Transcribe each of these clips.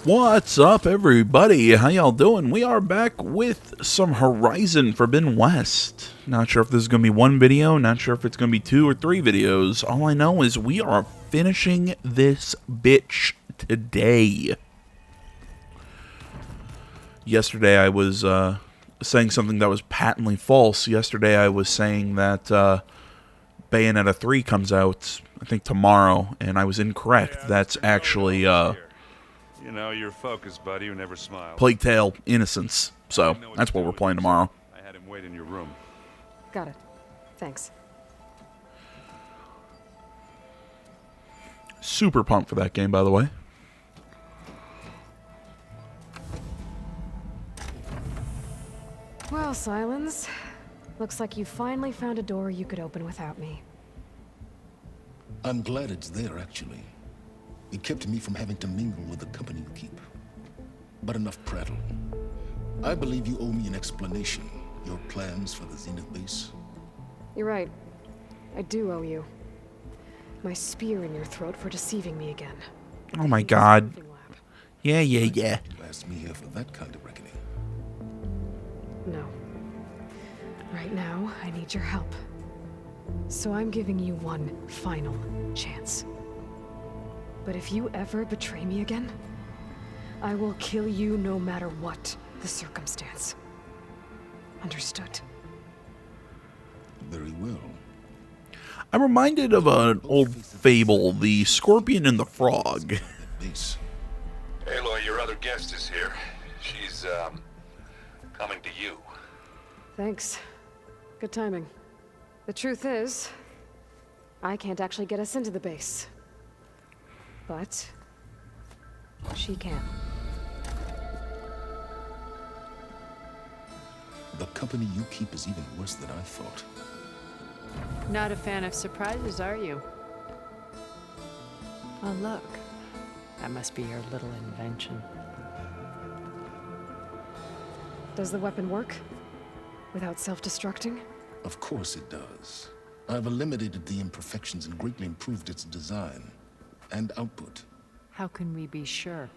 What's up, everybody? How y'all doing? We are back with some Horizon Forbidden West. Not sure if this is going to be one video, not sure if it's going to be 2 or 3 videos. All I know is we are finishing this bitch today. Yesterday I was saying something that was patently false. Yesterday I was saying that Bayonetta 3 comes out, I think, tomorrow, and I was incorrect. That's actually You know, you're focused, buddy, who never smiles. Plague Tale Innocence. So, that's what we're playing tomorrow. I had him wait in your room. Got it. Thanks. Super pumped for that game, by the way. Well, Silence, looks like you finally found a door you could open without me. I'm glad it's there, actually. It kept me from having to mingle with the company you keep. But enough prattle. I believe you owe me an explanation. Your plans for the Zenith base? You're right. I do owe you. My spear in your throat for deceiving me again. Oh my god. Moving lab. Yeah. You asked me here for that kind of reckoning. No. Right now, I need your help. So I'm giving you one final chance. But if you ever betray me again, I will kill you no matter what the circumstance. Understood? Very well. I'm reminded of an old fable, The Scorpion and the Frog. Base. Aloy, your other guest is here. She's, coming to you. Thanks. Good timing. The truth is, I can't actually get us into the base. But she can. The company you keep is even worse than I thought. Not a fan of surprises, are you? Oh, look. That must be your little invention. Does the weapon work? Without self-destructing? Of course it does. I've eliminated the imperfections and greatly improved its design and output. How can we be sure?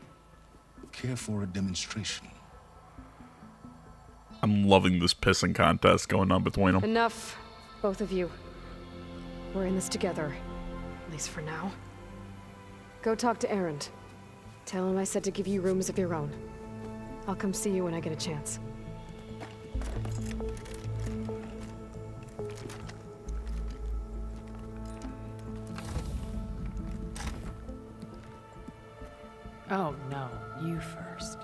Care for a demonstration? I'm loving this pissing contest going on between them. Enough, both of you. We're in this together, at least for now. Go talk to Erend. Tell him I said to give you rooms of your own. I'll come see you when I get a chance. Oh, no. You first.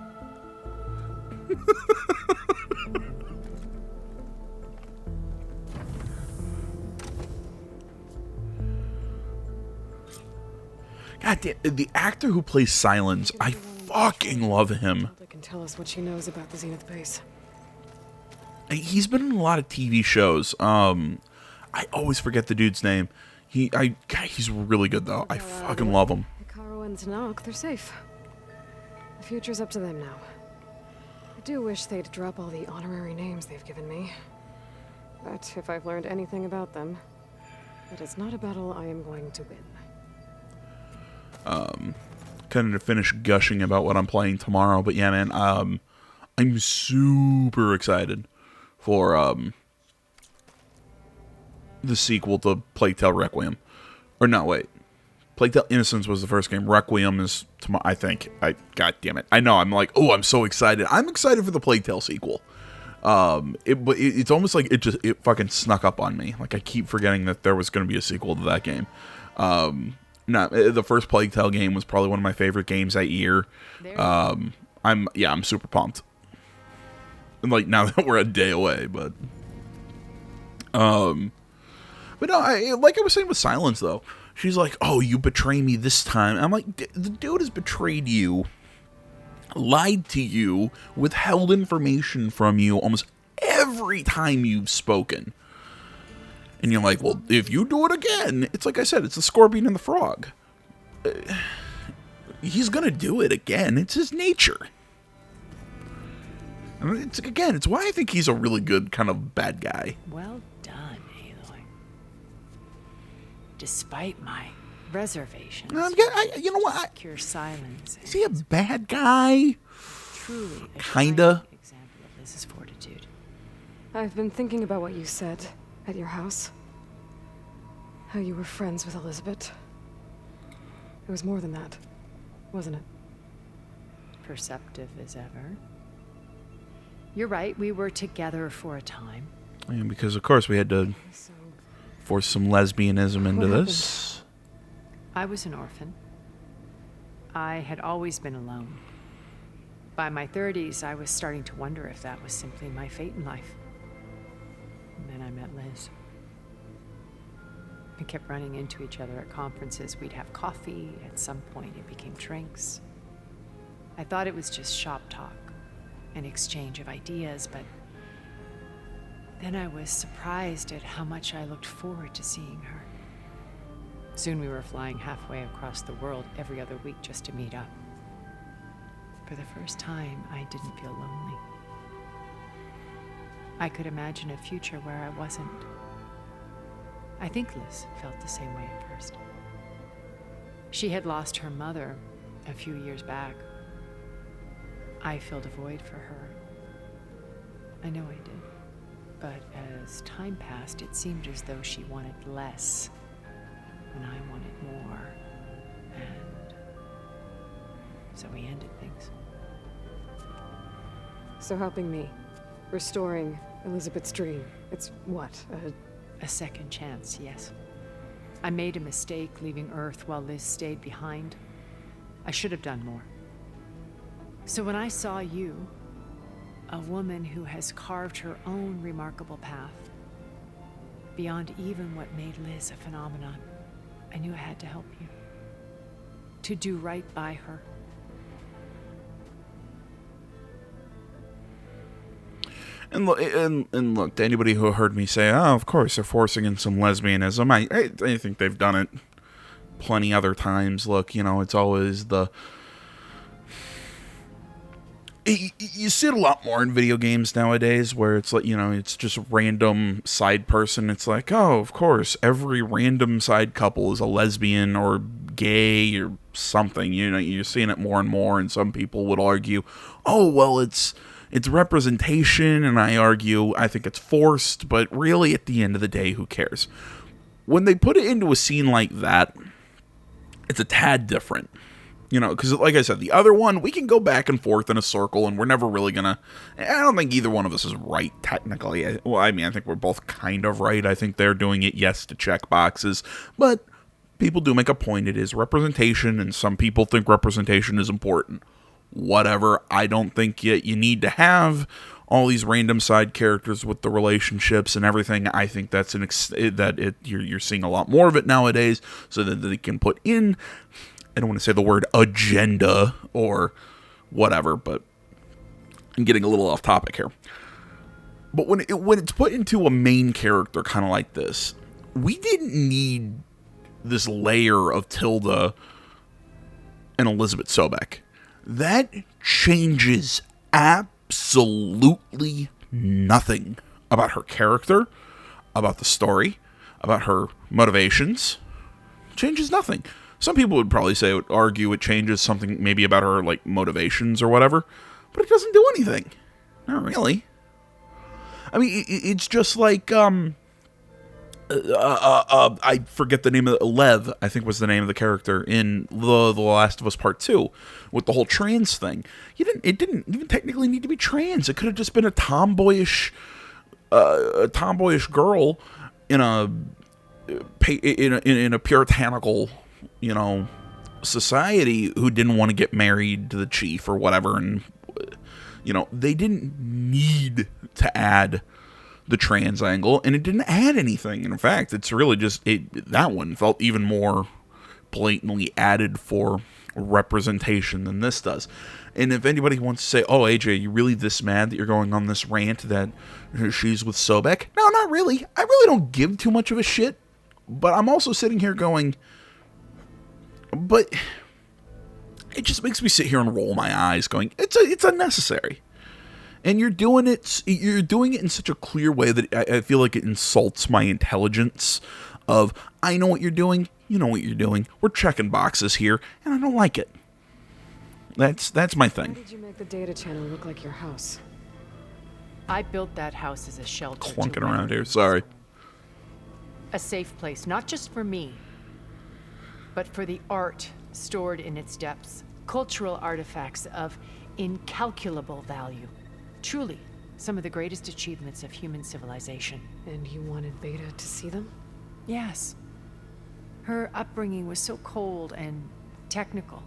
God damn, the actor who plays Silence, I fucking love him. They can tell us what she knows about the Zenith base. He's been in a lot of TV shows. I always forget the dude's name. God, he's really good though. I fucking love him. Hekarro and Tenakth, they're safe. The future's up to them now. I do wish they'd drop all the honorary names they've given me. But if I've learned anything about them, it is not a battle I am going to win. Kind of to finish gushing about what I'm playing tomorrow, but yeah, man, I'm super excited for the sequel to Plague Tale Requiem. Or no, wait. Plague Tale Innocence was the first game. Requiem is tomorrow, I think. God damn it. I know, I'm like, oh, I'm so excited. I'm excited for the Plague Tale sequel. It's almost like it fucking snuck up on me. Like, I keep forgetting that there was going to be a sequel to that game. No, the first Plague Tale game was probably one of my favorite games that year. I'm super pumped. And like, now that we're a day away, but no, like I was saying with Silence though, she's like, oh, you betray me this time. I'm like, the dude has betrayed you, lied to you, withheld information from you almost every time you've spoken. And you're like, well, if you do it again, it's like I said, it's the Scorpion and the Frog. He's gonna do it again. It's his nature. I mean, it's why I think he's a really good kind of bad guy. Well done, Aloy. Despite my reservations. You know what? Secure silence. Is he a bad guy? Truly a Kinda. shining example of Liz's fortitude. I've been thinking about what you said at your house. How you were friends with Elizabeth. It was more than that, wasn't it? Perceptive as ever. You're right, we were together for a time. Yeah, because of course we had to So, force some lesbianism into What this. I was an orphan. I had always been alone. By my 30s, I was starting to wonder if that was simply my fate in life. And then I met Liz. We kept running into each other at conferences. We'd have coffee. At some point, it became drinks. I thought it was just shop talk, an exchange of ideas, but then I was surprised at how much I looked forward to seeing her. Soon we were flying halfway across the world every other week just to meet up. For the first time, I didn't feel lonely. I could imagine a future where I wasn't. I think Liz felt the same way at first. She had lost her mother a few years back. I filled a void for her. I know I did. But as time passed, it seemed as though she wanted less, and I wanted more. And so we ended things. So helping me, restoring Elizabeth's dream. It's what? A second chance, yes. I made a mistake leaving Earth while Liz stayed behind. I should have done more. So when I saw you, a woman who has carved her own remarkable path, beyond even what made Liz a phenomenon, I knew I had to help you. To do right by her. And look, to anybody who heard me say, "Oh, of course they're forcing in some lesbianism," I think they've done it plenty other times. Look, it's always the. You see it a lot more in video games nowadays, where it's like, it's just random side person. It's like, oh, of course, every random side couple is a lesbian or gay or something. You're seeing it more and more, and some people would argue, oh, well, it's representation, and I think it's forced, but really, at the end of the day, who cares? When they put it into a scene like that, it's a tad different. Because like I said, the other one, we can go back and forth in a circle, and we're never really gonna. I don't think either one of us is right, technically. I think we're both kind of right. I think they're doing it, yes, to check boxes, but people do make a point. It is representation, and some people think representation is important. Whatever. I don't think you need to have all these random side characters with the relationships and everything. I think that's you're seeing a lot more of it nowadays, so that they can put in. I don't want to say the word agenda or whatever, but I'm getting a little off topic here. But when it's put into a main character kind of like this, we didn't need this layer of Tilda and Elizabeth Sobek. That changes absolutely nothing about her character, about the story, about her motivations. Changes nothing. Some people would probably argue it changes something maybe about her, like, motivations or whatever, but it doesn't do anything. Not really. I mean, it's just like, I forget the name of Lev, I think was the name of the character in The Last of Us Part 2, with the whole trans thing. It didn't even technically need to be trans. It could have just been a tomboyish girl in a puritanical, society who didn't want to get married to the chief or whatever, and they didn't need to add the trans angle, and it didn't add anything. And in fact, it's really just that one felt even more blatantly added for representation than this does. And if anybody wants to say, "Oh, AJ, are you really this mad that you're going on this rant that she's with Sobek?" No, not really. I really don't give too much of a shit. But I'm also sitting here going, but it just makes me sit here and roll my eyes going, it's unnecessary. And you're doing it in such a clear way that I feel like it insults my intelligence of, I know what you're doing, you know what you're doing. We're checking boxes here, and I don't like it. That's my Why thing. did you make the data channel look like your house? I built that house as a shelter. to Clunking around weather here, the sorry. storm. A safe place, not just for me, but for the art stored in its depths. Cultural artifacts of incalculable value. Truly, some of the greatest achievements of human civilization. And you wanted Beta to see them? Yes. Her upbringing was so cold and technical.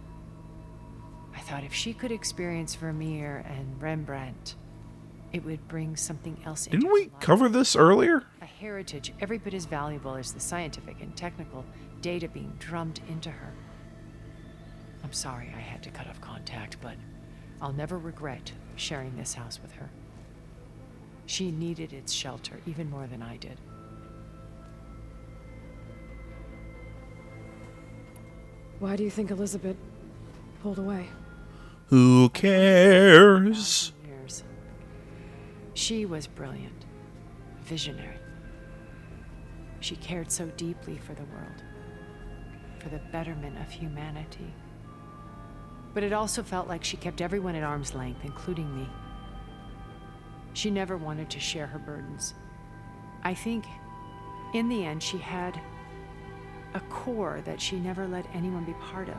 I thought if she could experience Vermeer and Rembrandt, it would bring something else into Didn't her we life. cover this earlier? A heritage every bit as valuable as the scientific and technical data being drummed into her. I'm sorry I had to cut off contact, but I'll never regret sharing this house with her. She needed its shelter even more than I did. Why do you think Elizabeth pulled away? Who cares? Years. She was brilliant, visionary. She cared so deeply for the world, for the betterment of humanity. But it also felt like she kept everyone at arm's length, including me. She never wanted to share her burdens. I think, in the end, she had a core that she never let anyone be part of.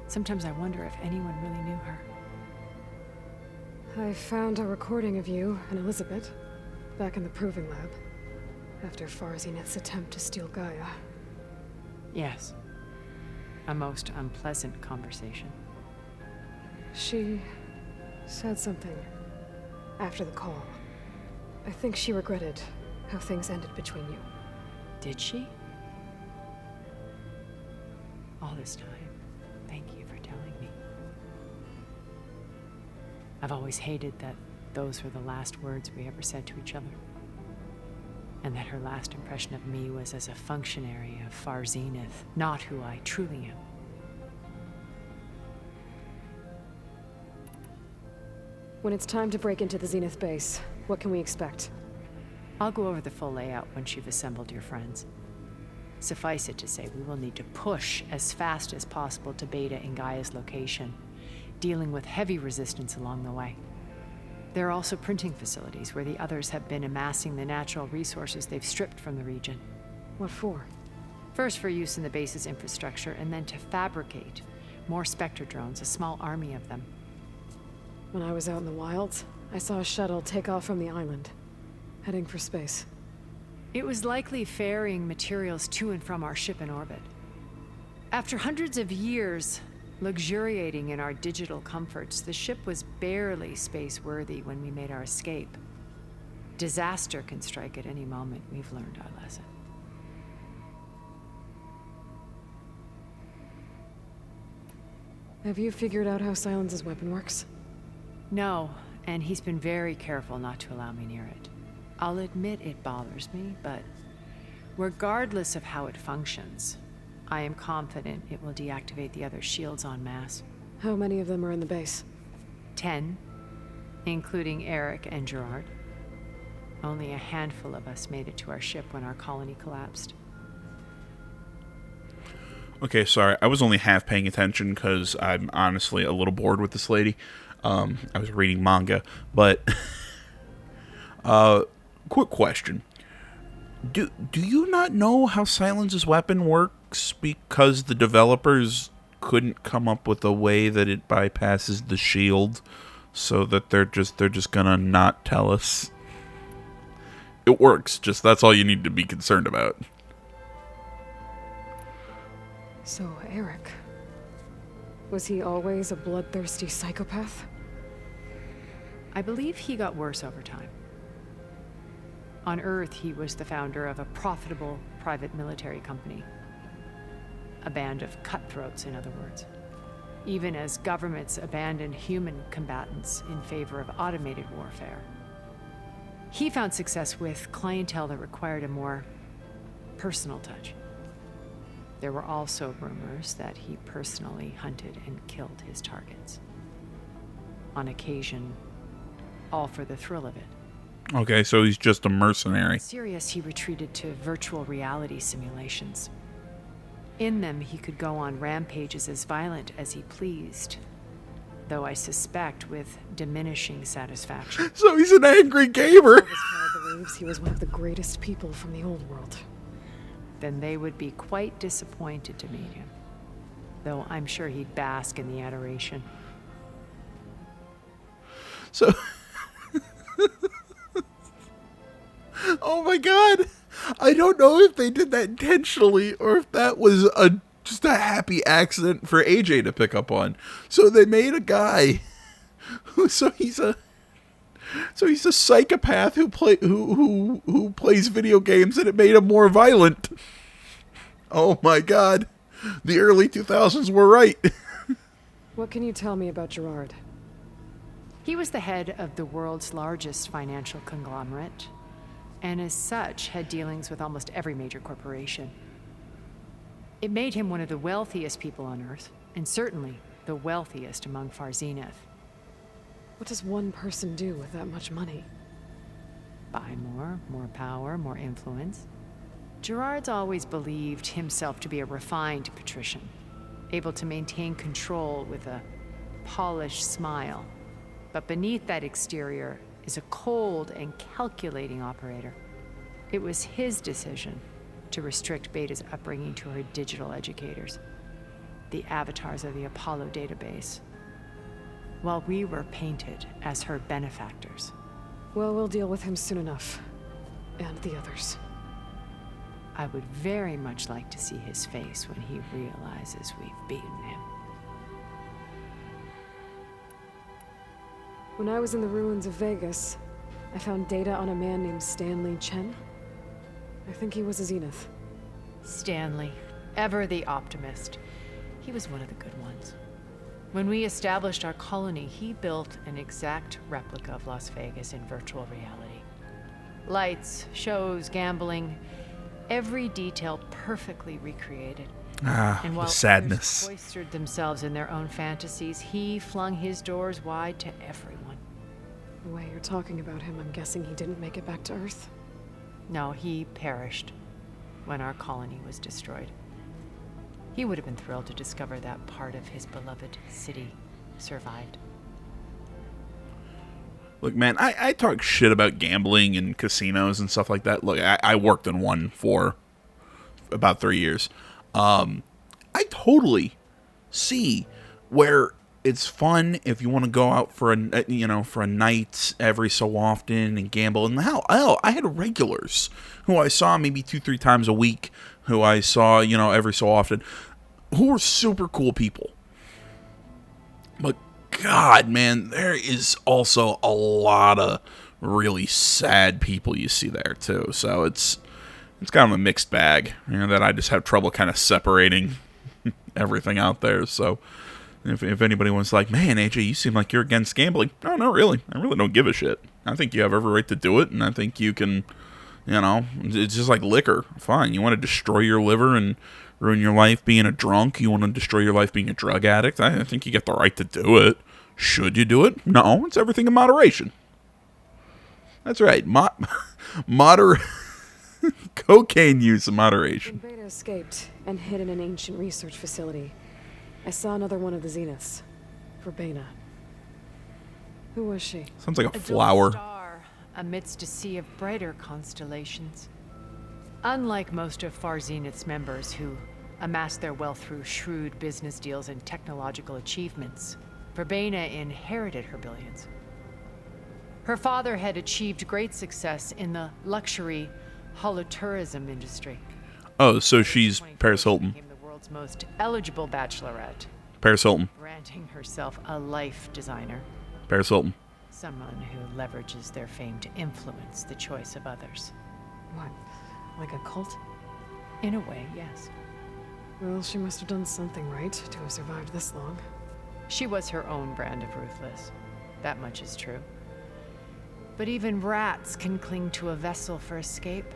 Sometimes I wonder if anyone really knew her. I found a recording of you and Elizabeth back in the Proving Lab after Farzineth's attempt to steal Gaia. Yes. A most unpleasant conversation. She said something after the call. I think she regretted how things ended between you. Did she? All this time, thank you for telling me. I've always hated that those were the last words we ever said to each other. And that her last impression of me was as a functionary of Far Zenith, not who I truly am. When it's time to break into the Zenith base, what can we expect? I'll go over the full layout once you've assembled your friends. Suffice it to say, we will need to push as fast as possible to Beta and Gaia's location, dealing with heavy resistance along the way. There are also printing facilities where the others have been amassing the natural resources they've stripped from the region. What for? First for use in the base's infrastructure, and then to fabricate more Spectre drones, a small army of them. When I was out in the wilds, I saw a shuttle take off from the island, heading for space. It was likely ferrying materials to and from our ship in orbit. After hundreds of years luxuriating in our digital comforts, the ship was barely space-worthy when we made our escape. Disaster can strike at any moment. We've learned our lesson. Have you figured out how Silence's weapon works? No, and he's been very careful not to allow me near it. I'll admit it bothers me, but regardless of how it functions, I am confident it will deactivate the other shields en masse. How many of them are in the base? 10, including Eric and Gerard. Only a handful of us made it to our ship when our colony collapsed. Okay, sorry. I was only half paying attention because I'm honestly a little bored with this lady. I was reading manga, but quick question. Do you not know how Silence's weapon works because the developers couldn't come up with a way that it bypasses the shield, so that they're just gonna not tell us? It works, just that's all you need to be concerned about. So, Eric. Was he always a bloodthirsty psychopath? I believe he got worse over time. On Earth, he was the founder of a profitable private military company. A band of cutthroats, in other words. Even as governments abandoned human combatants in favor of automated warfare. He found success with clientele that required a more personal touch. There were also rumors that he personally hunted and killed his targets. On occasion, all for the thrill of it. Okay, so he's just a mercenary. Serious, he retreated to virtual reality simulations. In them, he could go on rampages as violent as he pleased, though I suspect with diminishing satisfaction. So he's an angry gamer. Elvis believes he was one of the greatest people from the old world. Then they would be quite disappointed to meet him, though I'm sure he'd bask in the adoration. So, oh my god. I don't know if they did that intentionally or if that was just a happy accident for AJ to pick up on. So they made a guy so he's a psychopath who plays video games, and it made him more violent. Oh my god. The early 2000s were right. What can you tell me about Gerard? He was the head of the world's largest financial conglomerate, and as such had dealings with almost every major corporation. It made him one of the wealthiest people on Earth, and certainly the wealthiest among Far Zenith. What does one person do with that much money? Buy more power, more influence. Gerard's always believed himself to be a refined patrician, able to maintain control with a polished smile. But beneath that exterior is a cold and calculating operator. It was his decision to restrict Beta's upbringing to her digital educators, the avatars of the Apollo database, while we were painted as her benefactors. Well, we'll deal with him soon enough. And the others. I would very much like to see his face when he realizes we've beaten him. When I was in the ruins of Vegas, I found data on a man named Stanley Chen. I think he was a Zenith. Stanley, ever the optimist. He was one of the good ones. When we established our colony, he built an exact replica of Las Vegas in virtual reality. Lights, shows, gambling, every detail perfectly recreated. And while the sadness. others cloistered themselves in their own fantasies, he flung his doors wide to everyone. The way you're talking about him, I'm guessing he didn't make it back to Earth. No, he perished when our colony was destroyed. He would have been thrilled to discover that part of his beloved city survived. Look, man, I talk shit about gambling and casinos and stuff like that. Look, I worked in one for about 3 years. I totally see where it's fun if you want to go out for a night every so often and gamble. And hell, I had regulars who I saw maybe 2-3 times a week, who I saw, every so often, who were super cool people. But God, man, there is also a lot of really sad people you see there too. So it's kind of a mixed bag, that I just have trouble kind of separating everything out there. So if anybody was like, man, AJ, you seem like you're against gambling. No, not really. I really don't give a shit. I think you have every right to do it, and I think you can, it's just like liquor. Fine, you want to destroy your liver and ruin your life being a drunk? You want to destroy your life being a drug addict? I think you get the right to do it. Should you do it? No, it's everything in moderation. That's right. Cocaine use in moderation. When Beta escaped and hid in an ancient research facility, I saw another one of the Zeniths. Verbena. Who was she? Sounds like a dull flower. star amidst a sea of brighter constellations. Unlike most of Far Zenith's members who amassed their wealth through shrewd business deals and technological achievements, Verbena inherited her billions. Her father had achieved great success in the luxury holotourism industry. Oh, so she's Paris Hilton. Became the world's most eligible bachelorette, Paris Hilton. branding herself a life designer, Paris Hilton. someone who leverages their fame to influence the choice of others. What? Like a cult? In a way, yes. Well, she must have done something right to have survived this long. She was her own brand of ruthless. That much is true. But even rats can cling to a vessel for escape.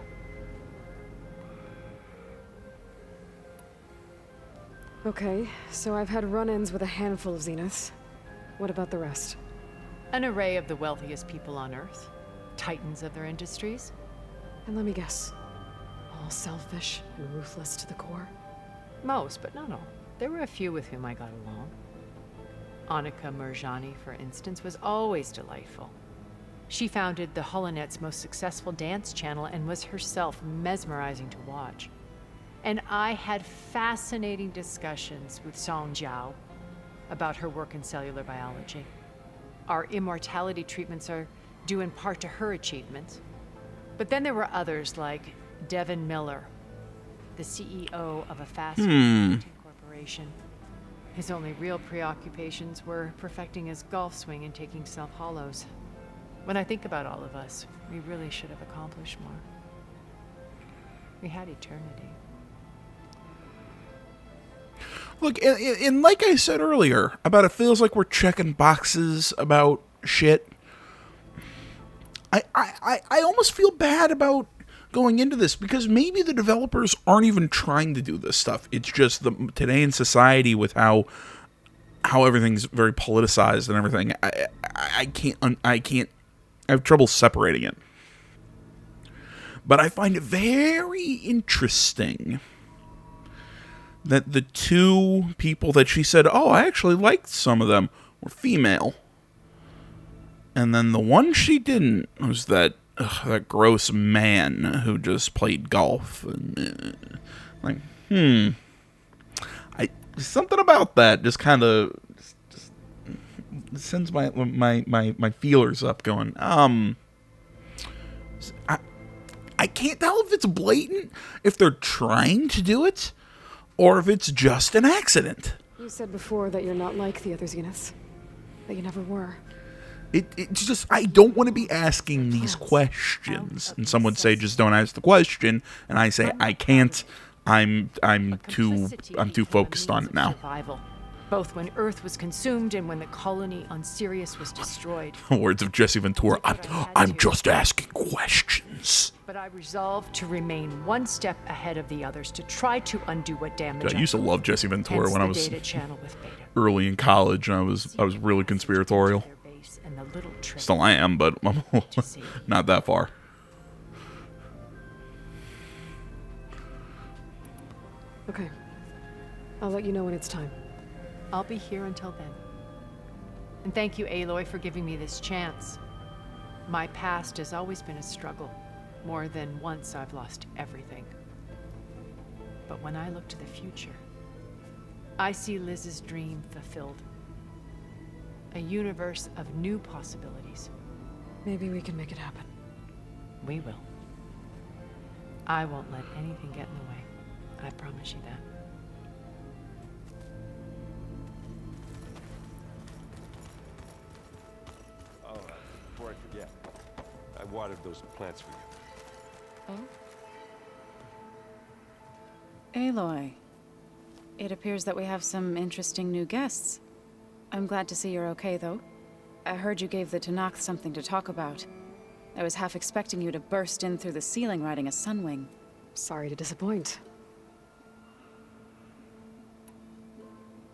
Okay, so I've had run-ins with a handful of Zeniths. What about the rest? An array of the wealthiest people on Earth, titans of their industries. And let me guess. All selfish and ruthless to the core? Most, but not all. There were a few with whom I got along. Annika Murjani, for instance, was always delightful. She founded the Holonet's most successful dance channel and was herself mesmerizing to watch. And I had fascinating discussions with Song Jiao about her work in cellular biology. Our immortality treatments are due in part to her achievements. But then there were others like Devin Miller, the CEO of a fast-food corporation. His only real preoccupations were perfecting his golf swing and taking self-hollows. When I think about all of us, we really should have accomplished more. We had eternity. Look, and like I said earlier, about it feels like we're checking boxes about shit. I almost feel bad about going into this because maybe the developers aren't even trying to do this stuff. It's just today in society with how everything's very politicized and everything. I have trouble separating it. But I find it very interesting that the two people that she said, oh, I actually liked some of them, were female. And then the one she didn't was that gross man who just played golf. And, something about that just kind of just sends my feelers up going, I can't tell if it's blatant, if they're trying to do it, or if it's just an accident. You said before that you're not like the other Zeniths. That you never were. It's just, I don't want to be asking these questions. And some would say, just don't ask the question. And I say, I can't. I'm too focused on it now. Survival, both when Earth was consumed and when the colony on Sirius was destroyed. Words of Jesse Ventura. I'm just asking questions. But I resolved to remain one step ahead of the others to try to undo what damage. I used to love Jesse Ventura when I was data channel with Beta. early in college, and I was really conspiratorial. Still I am, but I'm not that far. Okay. I'll let you know when it's time. I'll be here until then. And thank you, Aloy, for giving me this chance. My past has always been a struggle. More than once I've lost everything. But when I look to the future, I see Liz's dream fulfilled. A universe of new possibilities. Maybe we can make it happen. We will. I won't let anything get in the way. I promise you that. Oh, before I forget, I watered those plants for you. Oh? Aloy. It appears that we have some interesting new guests. I'm glad to see you're okay, though. I heard you gave the Tenakth something to talk about. I was half expecting you to burst in through the ceiling riding a Sunwing. Sorry to disappoint.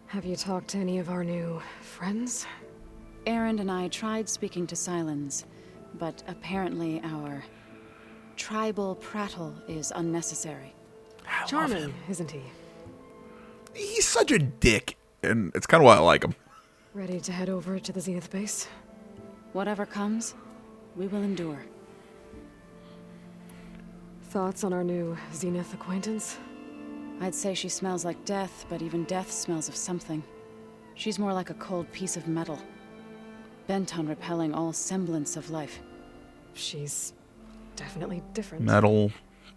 Have you talked to any of our new friends? Erend and I tried speaking to Sylens, but apparently our tribal prattle is unnecessary. Charming, isn't he? He's such a dick, and it's kind of why I like him. Ready to head over to the Zenith base? Whatever comes, we will endure. Thoughts on our new Zenith acquaintance? I'd say she smells like death, but even death smells of something. She's more like a cold piece of metal, bent on repelling all semblance of life. She's definitely different. Metal,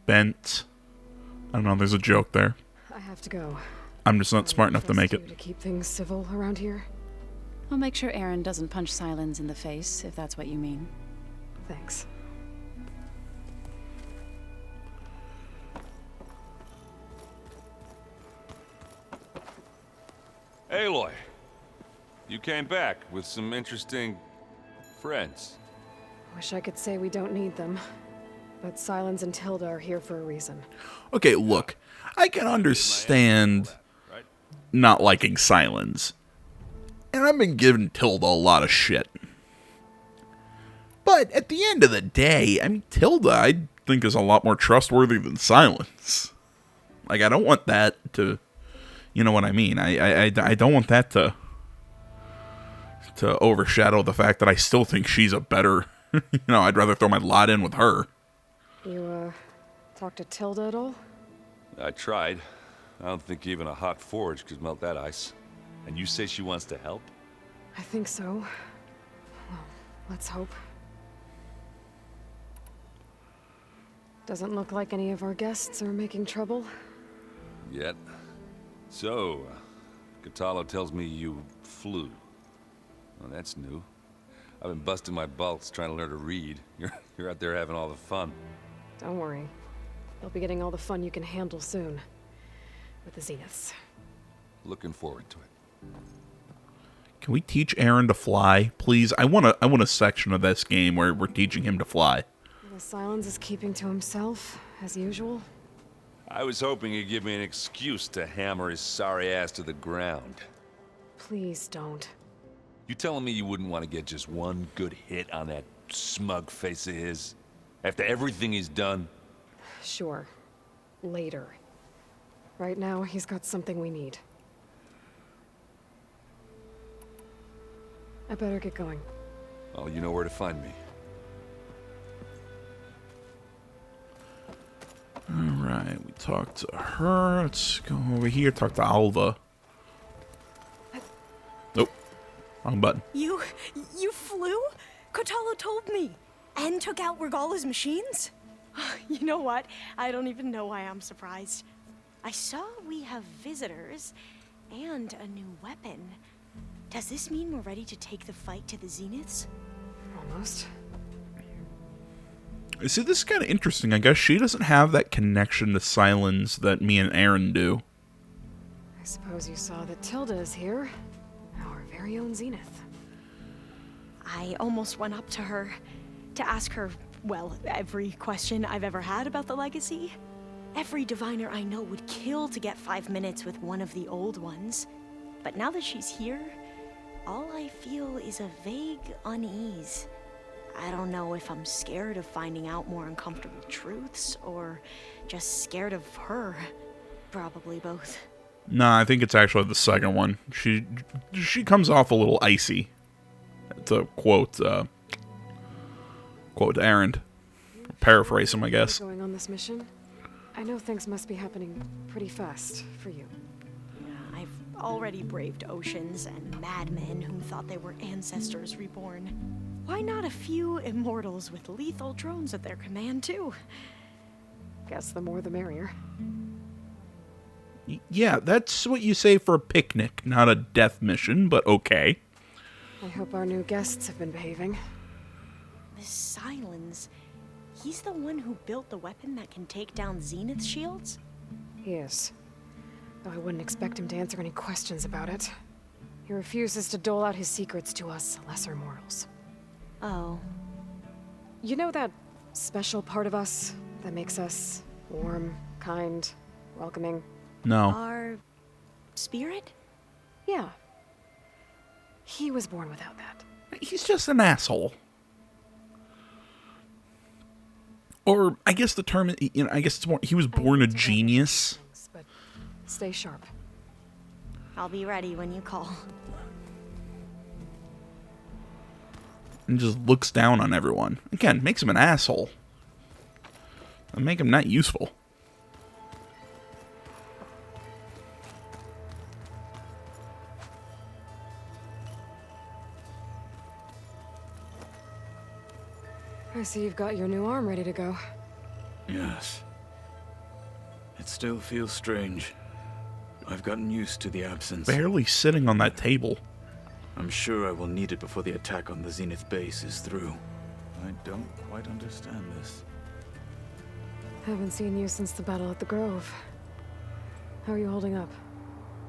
bent. I don't know, there's a joke there. I have to go. I'm just not smart enough to make it. To keep things civil around here? I'll make sure Erend doesn't punch Sylens in the face, if that's what you mean. Thanks. Aloy, you came back with some interesting friends. Wish I could say we don't need them. But Sylens and Tilda are here for a reason. Okay, look. I can understand not liking Sylens. And I've been giving Tilda a lot of shit. But at the end of the day, I mean, Tilda, I think, is a lot more trustworthy than Sylens. Like, I don't want that to You know what I mean? I don't want that to overshadow the fact that I still think she's a better. I'd rather throw my lot in with her. You, talked to Tilda at all? I tried. I don't think even a hot forge could melt that ice. And you say she wants to help? I think so. Well, let's hope. Doesn't look like any of our guests are making trouble. Yet. So, Kotallo tells me you flew. Well, that's new. I've been busting my balls trying to learn to read. You're out there having all the fun. Don't worry. You'll be getting all the fun you can handle soon. With the Zeniths. Looking forward to it. Can we teach Aaron to fly, please? I want a section of this game where we're teaching him to fly. The Silence is keeping to himself, as usual. I was hoping he'd give me an excuse to hammer his sorry ass to the ground. Please don't. You telling me you wouldn't want to get just one good hit on that smug face of his? After everything he's done? Sure. Later. Right now, he's got something we need. I better get going. Oh, you know where to find me. Alright, we talked to her. Let's go over here, talk to Alva. Nope. Wrong button. You flew? Kotallo told me. And took out Regala's machines? You know what? I don't even know why I'm surprised. I saw we have visitors and a new weapon. Does this mean we're ready to take the fight to the Zeniths? Almost. See, this is kind of interesting. I guess she doesn't have that connection to Silence that me and Aaron do. I suppose you saw that Tilda is here. Our very own Zenith. I almost went up to her to ask her, well, every question I've ever had about the legacy. Every diviner I know would kill to get 5 minutes with one of the old ones. But now that she's here, all I feel is a vague unease. I don't know if I'm scared of finding out more uncomfortable truths, or just scared of her. Probably both. Nah, I think it's actually the second one. She comes off a little icy. To quote Aaron. Paraphrase him, I guess. Going on this mission? I know things must be happening pretty fast for you. Yeah, I've already braved oceans and madmen who thought they were ancestors reborn. Why not a few immortals with lethal drones at their command, too? Guess the more the merrier. Yeah, that's what you say for a picnic, not a death mission, but okay. I hope our new guests have been behaving. This Silence, he's the one who built the weapon that can take down Zenith shields? He is. Though I wouldn't expect him to answer any questions about it. He refuses to dole out his secrets to us lesser mortals. Oh. You know that special part of us that makes us warm, kind, welcoming? No. Our spirit? Yeah. He was born without that. He's just an asshole. Or, I guess the term, I guess it's more, he was born a genius. But stay sharp. I'll be ready when you call. And just looks down on everyone. Again, makes him an asshole. And make him not useful. I see you've got your new arm ready to go. Yes. It still feels strange. I've gotten used to the absence. Barely sitting on that table. I'm sure I will need it before the attack on the Zenith base is through. I don't quite understand this. Haven't seen you since the battle at the Grove. How are you holding up?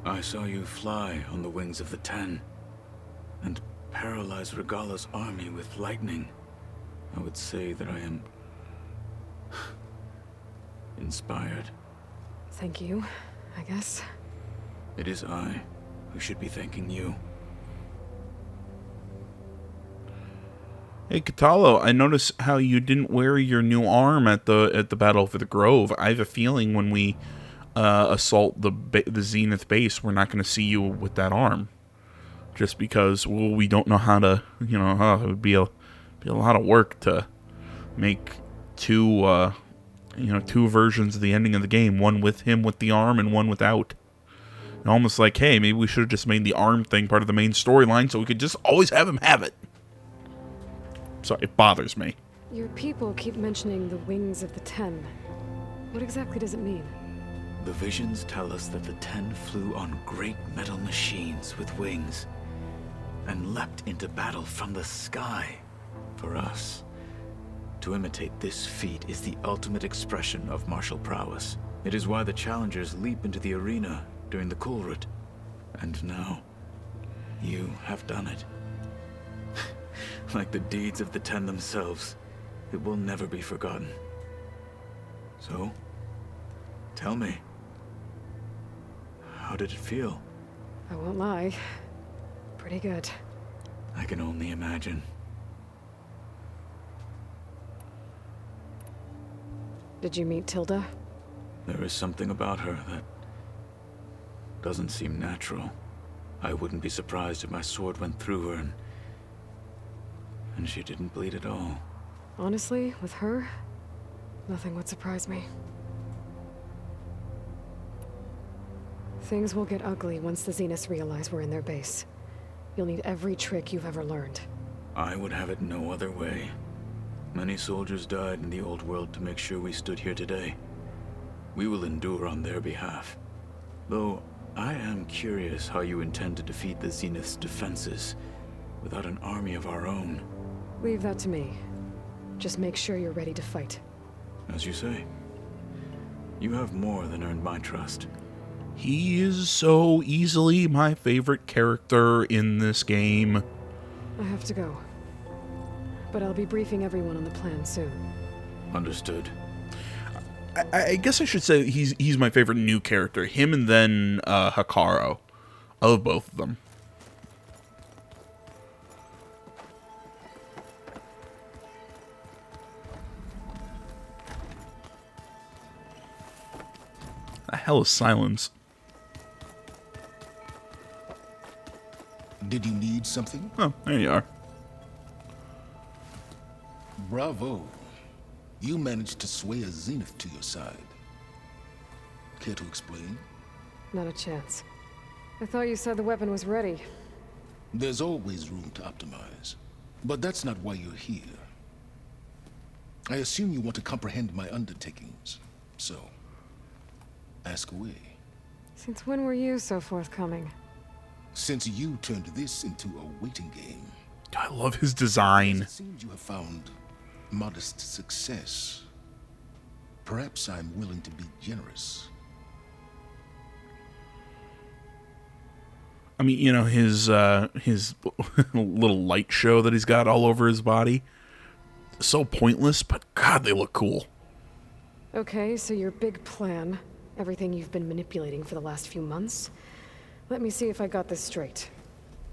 I saw you fly on the wings of the Ten, and paralyze Regala's army with lightning. I would say that I am inspired. Thank you, I guess. It is I who should be thanking you. Hey, Kotallo, I noticed how you didn't wear your new arm at the Battle for the Grove. I have a feeling when we assault the Zenith base, we're not going to see you with that arm. Just because, well, we don't know how to, it would be a lot of work to make two versions of the ending of the game. One with him with the arm and one without. And almost like, hey, maybe we should have just made the arm thing part of the main storyline so we could just always have him have it. So it bothers me. Your people keep mentioning the wings of the Ten. What exactly does it mean? The visions tell us that the Ten flew on great metal machines with wings and leapt into battle from the sky. For us, to imitate this feat is the ultimate expression of martial prowess. It is why the challengers leap into the arena during the Kulrut. And now, you have done it. Like the deeds of the Ten themselves, it will never be forgotten. So, tell me, how did it feel? I won't lie. Pretty good. I can only imagine. Did you meet Tilda? There is something about her that doesn't seem natural. I wouldn't be surprised if my sword went through her and she didn't bleed at all. Honestly, with her, nothing would surprise me. Things will get ugly once the Zeniths realize we're in their base. You'll need every trick you've ever learned. I would have it no other way. Many soldiers died in the old world to make sure we stood here today. We will endure on their behalf. Though, I am curious how you intend to defeat the Zenith's defenses without an army of our own. Leave that to me. Just make sure you're ready to fight. As you say. You have more than earned my trust. He is so easily my favorite character in this game. I have to go. But I'll be briefing everyone on the plan soon. Understood. I guess I should say he's my favorite new character. Him and then Hekarro. I love both of them. The hell is silence? Did you need something? Oh, there you are. Bravo. You managed to sway a Zenith to your side. Care to explain? Not a chance. I thought you said the weapon was ready. There's always room to optimize. But that's not why you're here. I assume you want to comprehend my undertakings. So, ask away. Since when were you so forthcoming? Since you turned this into a waiting game. I love his design. It seems you have found modest success. Perhaps I'm willing to be generous. I mean, you know, his little light show that he's got all over his body. So pointless, but God, they look cool. Okay, so your big plan, everything you've been manipulating for the last few months. Let me see if I got this straight.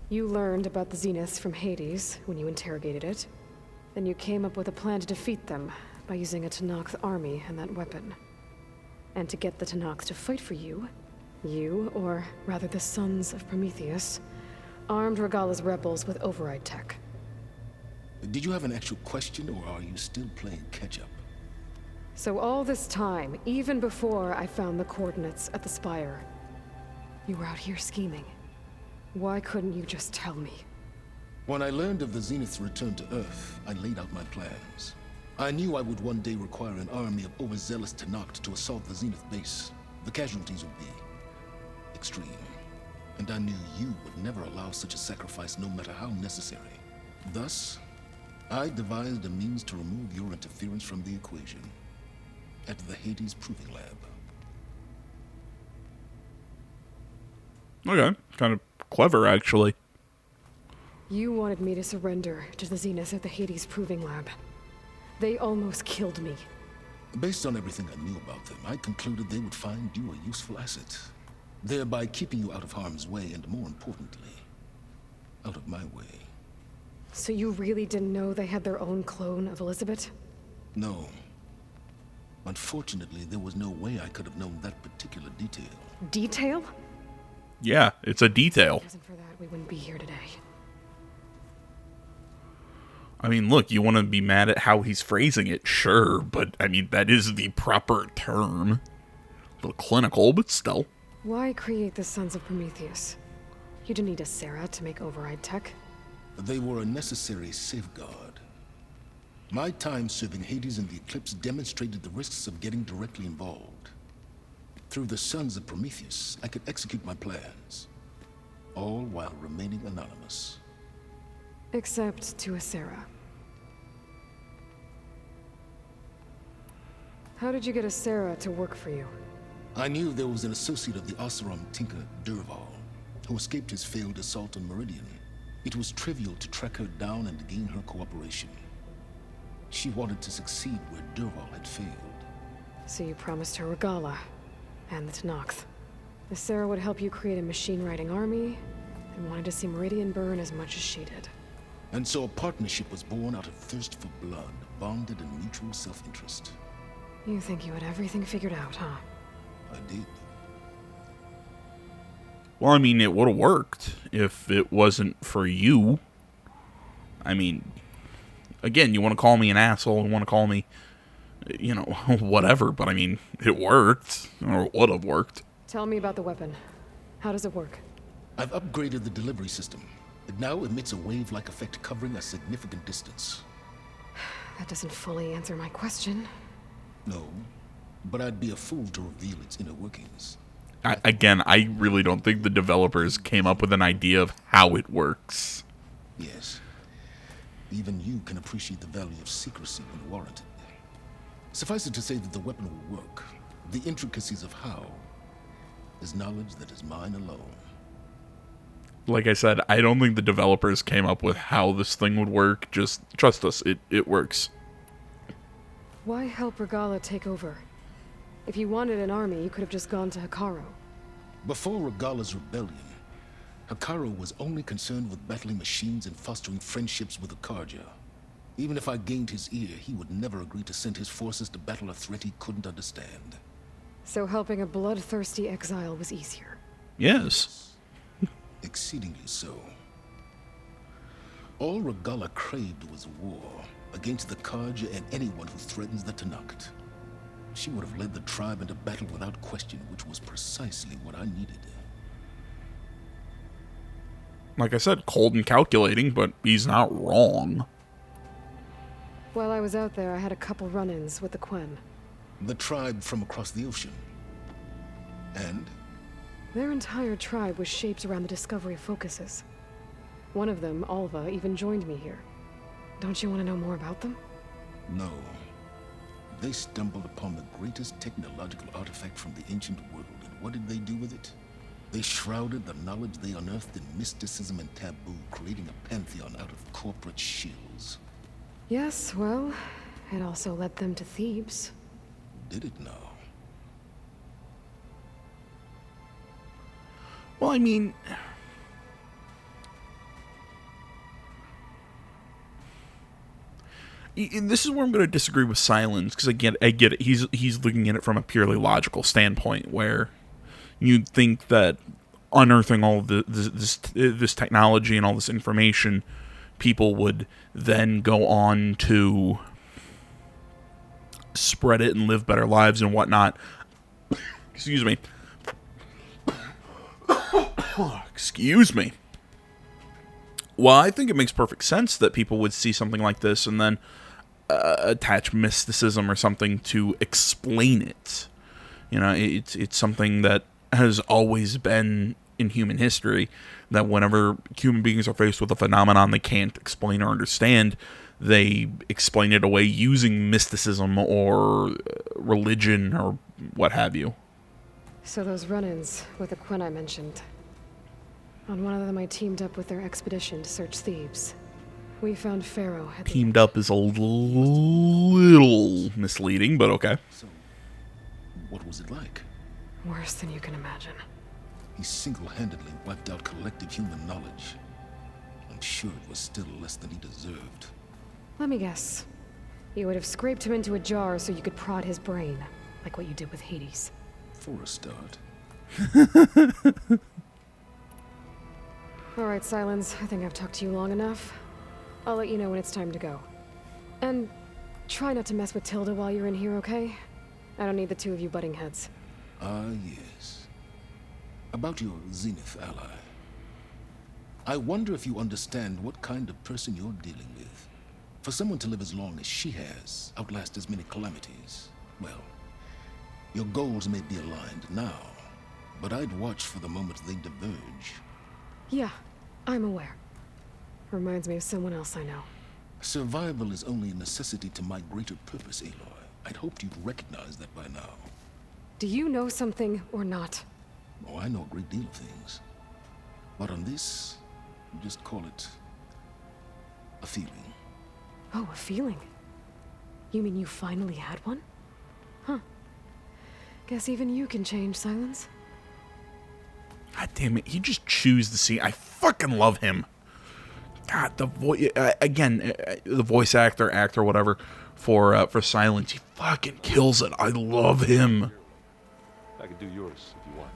You learned about the Zeniths from Hades when you interrogated it. Then you came up with a plan to defeat them by using a Tenakth army and that weapon. And to get the Tenakth to fight for you, or rather the Sons of Prometheus, armed Regalla's rebels with override tech. Did you have an actual question, or are you still playing catch-up? So all this time, even before I found the coordinates at the Spire, you were out here scheming. Why couldn't you just tell me? When I learned of the Zenith's return to Earth, I laid out my plans. I knew I would one day require an army of overzealous Tenakth to assault the Zenith base. The casualties would be extreme. And I knew you would never allow such a sacrifice, no matter how necessary. Thus, I devised a means to remove your interference from the equation at the Hades Proving Lab. Okay, kind of clever, actually. You wanted me to surrender to the Zeniths at the Hades Proving Lab. They almost killed me. Based on everything I knew about them, I concluded they would find you a useful asset, thereby keeping you out of harm's way and, more importantly, out of my way. So you really didn't know they had their own clone of Elizabeth? No. Unfortunately, there was no way I could have known that particular detail. Detail? Yeah, it's a detail. If it wasn't for that, we wouldn't be here today. I mean, look, you want to be mad at how he's phrasing it, sure, but I mean, that is the proper term. A little clinical, but still. Why create the Sons of Prometheus? You didn't need a Sarah to make override tech. They were a necessary safeguard. My time serving Hades in the Eclipse demonstrated the risks of getting directly involved. Through the Sons of Prometheus, I could execute my plans, all while remaining anonymous. Except to a Sarah. How did you get a Sarah to work for you? I knew there was an associate of the Oseram tinker, Dervahl, who escaped his failed assault on Meridian. It was trivial to track her down and gain her cooperation. She wanted to succeed where Dervahl had failed. So you promised her Regalla and the Tenakth. The Sarah would help you create a machine-riding army, and wanted to see Meridian burn as much as she did. And so a partnership was born out of thirst for blood, bonded in mutual self-interest. You think you had everything figured out, huh? I did. Well, I mean, it would have worked if it wasn't for you. I mean, again, you want to call me an asshole, you want to call me, you know, whatever, but I mean, it worked, or it would have worked. Tell me about the weapon. How does it work? I've upgraded the delivery system. It now emits a wave-like effect covering a significant distance. That doesn't fully answer my question. No, but I'd be a fool to reveal its inner workings. I really don't think the developers came up with an idea of how it works. Yes. Even you can appreciate the value of secrecy when warranted. Suffice it to say that the weapon will work. The intricacies of how is knowledge that is mine alone. Like I said, I don't think the developers came up with how this thing would work. Just trust us, it works. Why help Regalla take over? If you wanted an army, you could have just gone to Hekarro. Before Regalla's rebellion, Hekarro was only concerned with battling machines and fostering friendships with the Carja. Even if I gained his ear, he would never agree to send his forces to battle a threat he couldn't understand. So helping a bloodthirsty exile was easier. Yes. Exceedingly so. All Regalla craved was war against the Carja and anyone who threatens the Tenakth. She would have led the tribe into battle without question, which was precisely what I needed. Like I said, cold and calculating, but he's not wrong. While I was out there, I had a couple run-ins with the Quen. The tribe from across the ocean. And? Their entire tribe was shaped around the discovery of focuses. One of them, Alva, even joined me here. Don't you want to know more about them? No. They stumbled upon the greatest technological artifact from the ancient world, and what did they do with it? They shrouded the knowledge they unearthed in mysticism and taboo, creating a pantheon out of corporate shills. Yes, well, it also led them to Thebes. Did it now? Well, I mean, this is where I'm going to disagree with Silence, because I get it. He's looking at it from a purely logical standpoint, where you'd think that unearthing all of this technology and all this information, people would then go on to spread it and live better lives and whatnot. Excuse me. Excuse me. Well, I think it makes perfect sense that people would see something like this and then attach mysticism or something to explain it. You know, it's something that has always been in human history, that whenever human beings are faced with a phenomenon they can't explain or understand, they explain it away using mysticism or religion or what have you. So those run-ins with the Quen I mentioned. On one of them, I teamed up with their expedition to search Thebes. We found Pharaoh at Teamed up is a little misleading, but okay. So, what was it like? Worse than you can imagine. He single-handedly wiped out collective human knowledge. I'm sure it was still less than he deserved. Let me guess. You would have scraped him into a jar so you could prod his brain, like what you did with Hades. For a start. Alright, Silence. I think I've talked to you long enough. I'll let you know when it's time to go. And try not to mess with Tilda while you're in here, okay? I don't need the two of you butting heads. Ah, yes. About your Zenith ally. I wonder if you understand what kind of person you're dealing with. For someone to live as long as she has, outlast as many calamities, well, your goals may be aligned now, but I'd watch for the moment they diverge. Yeah, I'm aware. Reminds me of someone else I know. Survival is only a necessity to my greater purpose, Aloy. I'd hoped you'd recognize that by now. Do you know something or not? Oh, I know a great deal of things. But on this, just call it a feeling. Oh, a feeling? You mean you finally had one? Huh. Guess even you can change, Silence. God damn it, he just chews the scene. I fucking love him. God, the voice again, the voice actor, whatever, for Silence, he fucking kills it. I love him. I could do yours if you want.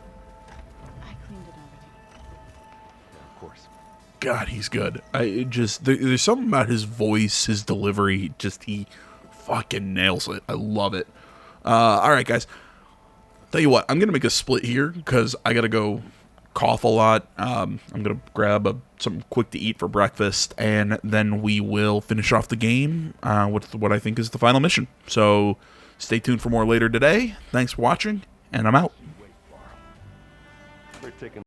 I cleaned it already. Yeah, of course. God, he's good. There's something about his voice, his delivery, he fucking nails it. I love it. All right, guys. Tell you what, I'm gonna make a split here because I gotta go cough a lot. I'm gonna grab something quick to eat for breakfast, and then we will finish off the game with what I think is the final mission. So stay tuned for more later today. Thanks for watching, and I'm out. We're taking